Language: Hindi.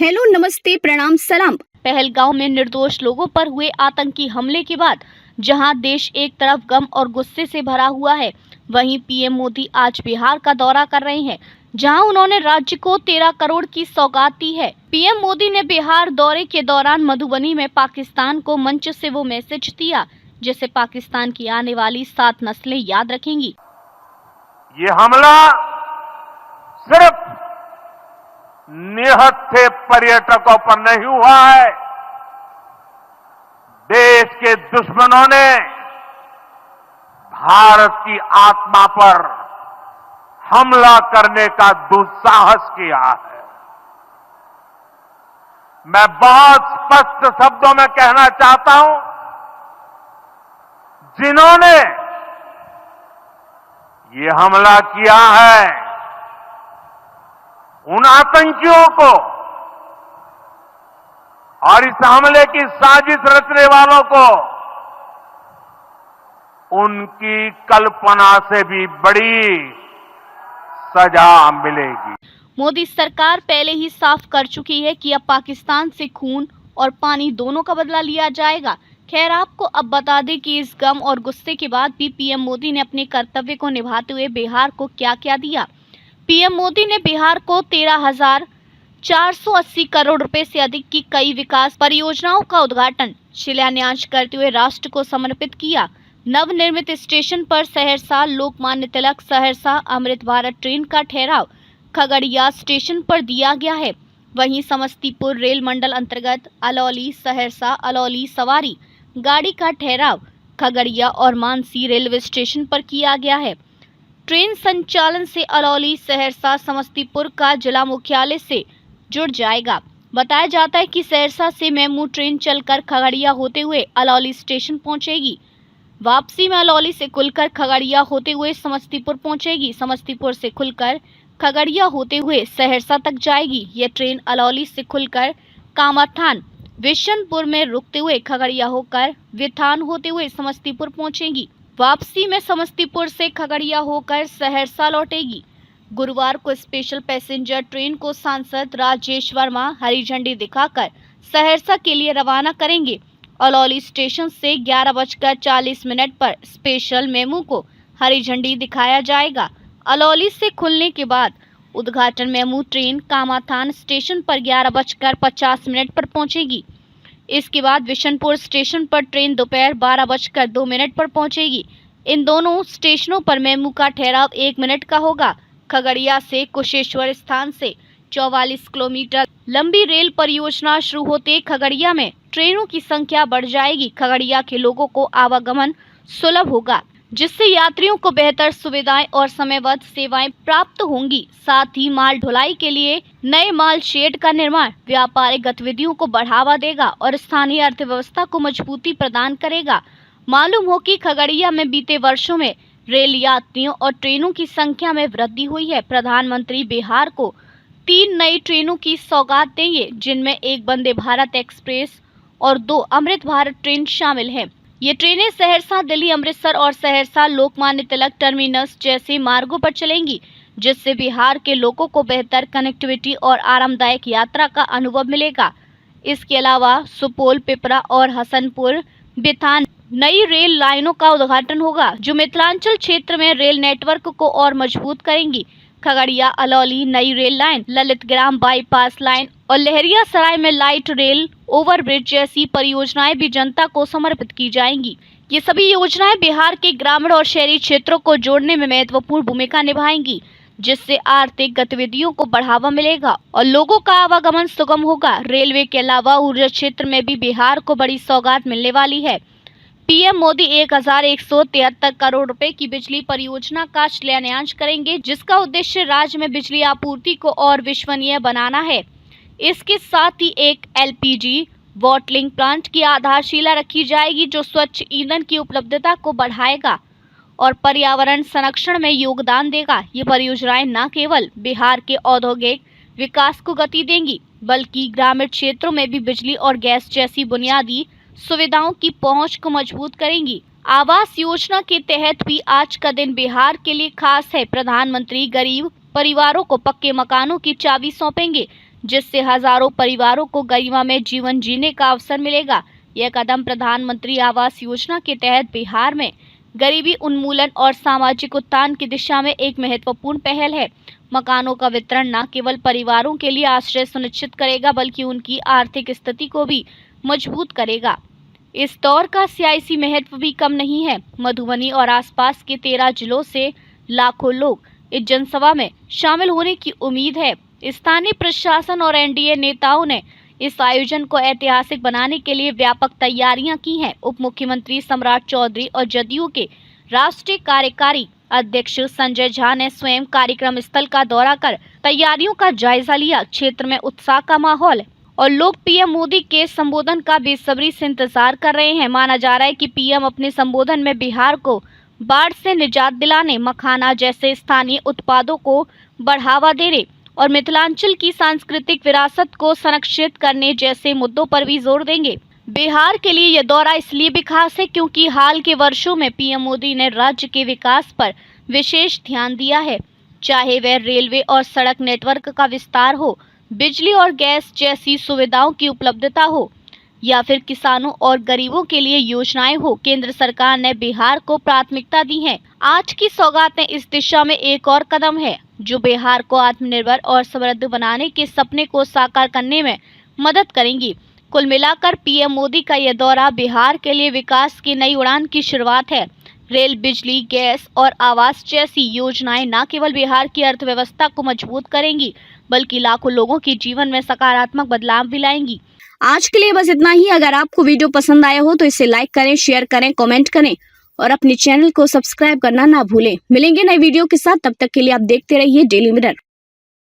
हेलो, नमस्ते, प्रणाम, सलाम। पहलगांव में निर्दोष लोगों पर हुए आतंकी हमले के बाद जहां देश एक तरफ गम और गुस्से से भरा हुआ है, वहीं पीएम मोदी आज बिहार का दौरा कर रहे हैं, जहां उन्होंने राज्य को 13 करोड़ की सौगात दी है। पीएम मोदी ने बिहार दौरे के दौरान मधुबनी में पाकिस्तान को मंच से वो मैसेज दिया, जिसे पाकिस्तान की आने वाली 7 नस्लें याद रखेंगी। ये हमला सिर्फ निहत्थे पर्यटकों पर नहीं हुआ है, देश के दुश्मनों ने भारत की आत्मा पर हमला करने का दुस्साहस किया है। मैं बहुत स्पष्ट शब्दों में कहना चाहता हूं, जिन्होंने ये हमला किया है, उन आतंकियों को और इस हमले की साजिश रचने वालों को उनकी कल्पना से भी बड़ी सजा मिलेगी। मोदी सरकार पहले ही साफ कर चुकी है कि अब पाकिस्तान से खून और पानी दोनों का बदला लिया जाएगा। खैर, आपको अब बता दें कि इस गम और गुस्से के बाद भी पीएम मोदी ने अपने कर्तव्य को निभाते हुए बिहार को क्या क्या दिया। पीएम मोदी ने बिहार को 13,480 करोड़ रुपए से अधिक की कई विकास परियोजनाओं का उद्घाटन शिलान्यास करते हुए राष्ट्र को समर्पित किया। नवनिर्मित स्टेशन पर सहरसा लोकमान्य तिलक सहरसा अमृत भारत ट्रेन का ठहराव खगड़िया स्टेशन पर दिया गया है। वहीं समस्तीपुर रेल मंडल अंतर्गत अलौली सहरसा अलौली सवारी गाड़ी का ठहराव खगड़िया और मानसी रेलवे स्टेशन पर किया गया है। ट्रेन संचालन से अलौली सहरसा समस्तीपुर का जिला मुख्यालय से जुड़ जाएगा। बताया जाता है कि सहरसा से मेमू ट्रेन चलकर खगड़िया होते हुए अलौली स्टेशन पहुंचेगी। वापसी में अलौली से खुलकर खगड़िया होते हुए समस्तीपुर पहुंचेगी। समस्तीपुर से खुलकर खगड़िया होते हुए सहरसा तक जाएगी। यह ट्रेन अलौली से खुलकर कामाठान विशनपुर में रुकते हुए खगड़िया होकर विथान होते हुए समस्तीपुर पहुंचेगी। वापसी में समस्तीपुर से खगड़िया होकर सहरसा लौटेगी। गुरुवार को स्पेशल पैसेंजर ट्रेन को सांसद राजेश वर्मा हरी झंडी दिखाकर सहरसा के लिए रवाना करेंगे। अलौली स्टेशन से 11:40 पर स्पेशल मेमू को हरी झंडी दिखाया जाएगा। अलौली से खुलने के बाद उद्घाटन मेमू ट्रेन कामाठान स्टेशन पर 11:50 पर पहुंचेगी। इसके बाद विशनपुर स्टेशन पर ट्रेन दोपहर 12:02 पर पहुंचेगी। इन दोनों स्टेशनों पर मेमू का ठहराव 1 मिनट का होगा। खगड़िया से कुशेश्वर स्थान से 44 किलोमीटर लंबी रेल परियोजना शुरू होते खगड़िया में ट्रेनों की संख्या बढ़ जाएगी। खगड़िया के लोगों को आवागमन सुलभ होगा, जिससे यात्रियों को बेहतर सुविधाएं और समयबद्ध सेवाएं प्राप्त होंगी। साथ ही माल ढुलाई के लिए नए माल शेड का निर्माण व्यापारिक गतिविधियों को बढ़ावा देगा और स्थानीय अर्थव्यवस्था को मजबूती प्रदान करेगा। मालूम हो कि खगड़िया में बीते वर्षों में रेल यात्रियों और ट्रेनों की संख्या में वृद्धि हुई है। प्रधानमंत्री बिहार को 3 नई ट्रेनों की सौगात देंगे, जिनमें एक वंदे भारत एक्सप्रेस और 2 अमृत भारत ट्रेन शामिल है। ये ट्रेनें सहरसा दिल्ली अमृतसर और सहरसा लोकमान्य तिलक टर्मिनस जैसे मार्गों पर चलेंगी, जिससे बिहार के लोगों को बेहतर कनेक्टिविटी और आरामदायक यात्रा का अनुभव मिलेगा। इसके अलावा सुपौल पिपरा और हसनपुर बिथान नई रेल लाइनों का उद्घाटन होगा, जो मिथिलांचल क्षेत्र में रेल नेटवर्क को और मजबूत करेंगी। खगड़िया अलौली नई rail line, Lalitgram bypass line और लहरिया सराय में लाइट रेल ओवरब्रिज जैसी परियोजनाएं भी जनता को समर्पित की जाएंगी। ये सभी योजनाएं बिहार के ग्रामीण और शहरी क्षेत्रों को जोड़ने में महत्वपूर्ण भूमिका निभाएंगी, जिससे आर्थिक गतिविधियों को बढ़ावा मिलेगा और लोगों का आवागमन सुगम होगा। रेलवे के अलावा ऊर्जा क्षेत्र में भी बिहार को बड़ी सौगात मिलने वाली है। पीएम मोदी 1173 करोड़ रुपए की बिजली परियोजना का शिलान्यास करेंगे, जिसका उद्देश्य राज्य में बिजली आपूर्ति को और विश्वसनीय बनाना है। इसके साथ ही एक एलपीजी बॉटलिंग प्लांट की आधारशिला रखी जाएगी, जो स्वच्छ ईंधन की उपलब्धता को बढ़ाएगा और पर्यावरण संरक्षण में योगदान देगा। ये परियोजनाएं न केवल बिहार के औद्योगिक विकास को गति देंगी, बल्कि ग्रामीण क्षेत्रों में भी बिजली और गैस जैसी बुनियादी सुविधाओं की पहुंच को मजबूत करेंगी। आवास योजना के तहत भी आज का दिन बिहार के लिए खास है। प्रधानमंत्री गरीब परिवारों को पक्के मकानों की चाबी सौंपेंगे, जिससे हजारों परिवारों को गरिमा में जीवन जीने का अवसर मिलेगा। यह कदम प्रधानमंत्री आवास योजना के तहत बिहार में गरीबी उन्मूलन और सामाजिक उत्थान की दिशा में एक महत्वपूर्ण पहल है। मकानों का वितरण न केवल परिवारों के लिए आश्रय सुनिश्चित करेगा, बल्कि उनकी आर्थिक स्थिति को भी मजबूत करेगा। इस दौर का सियासी महत्व भी कम नहीं है। मधुबनी और आसपास के 13 जिलों से लाखों लोग इस जनसभा में शामिल होने की उम्मीद है। स्थानीय प्रशासन और एनडीए नेताओं ने इस आयोजन को ऐतिहासिक बनाने के लिए व्यापक तैयारियां की हैं। उप मुख्यमंत्री सम्राट चौधरी और जदयू के राष्ट्रीय कार्यकारी अध्यक्ष संजय झा ने स्वयं कार्यक्रम स्थल का दौरा कर तैयारियों का जायजा लिया। क्षेत्र में उत्साह का माहौल है और लोग पीएम मोदी के संबोधन का बेसब्री से इंतजार कर रहे हैं। माना जा रहा है कि पीएम अपने संबोधन में बिहार को बाढ़ से निजात दिलाने, मखाना जैसे स्थानीय उत्पादों को बढ़ावा देने और मिथिलांचल की सांस्कृतिक विरासत को संरक्षित करने जैसे मुद्दों पर भी जोर देंगे। बिहार के लिए यह दौरा इसलिए भी खास है क्योंकि हाल के वर्षों में पीएम मोदी ने राज्य के विकास पर विशेष ध्यान दिया है, चाहे वह रेलवे और सड़क नेटवर्क का विस्तार हो, बिजली और गैस जैसी सुविधाओं की उपलब्धता हो, या फिर किसानों और गरीबों के लिए योजनाएं हो। केंद्र सरकार ने बिहार को प्राथमिकता दी है। आज की सौगातें इस दिशा में एक और कदम है जो बिहार को आत्मनिर्भर और समृद्ध बनाने के सपने को साकार करने में मदद करेंगी। कुल मिलाकर पीएम मोदी का यह दौरा बिहार के लिए विकास की नई उड़ान की शुरुआत है। रेल, बिजली, गैस और आवास जैसी योजनाएं न केवल बिहार की अर्थव्यवस्था को मजबूत करेंगी, बल्कि लाखों लोगों के जीवन में सकारात्मक बदलाव भी लाएंगी। आज के लिए बस इतना ही। अगर आपको वीडियो पसंद आया हो तो इसे लाइक करें, शेयर करें, कमेंट करें और अपने चैनल को सब्सक्राइब करना ना भूलें। मिलेंगे नए वीडियो के साथ, तब तक के लिए आप देखते रहिए डेली मिरर।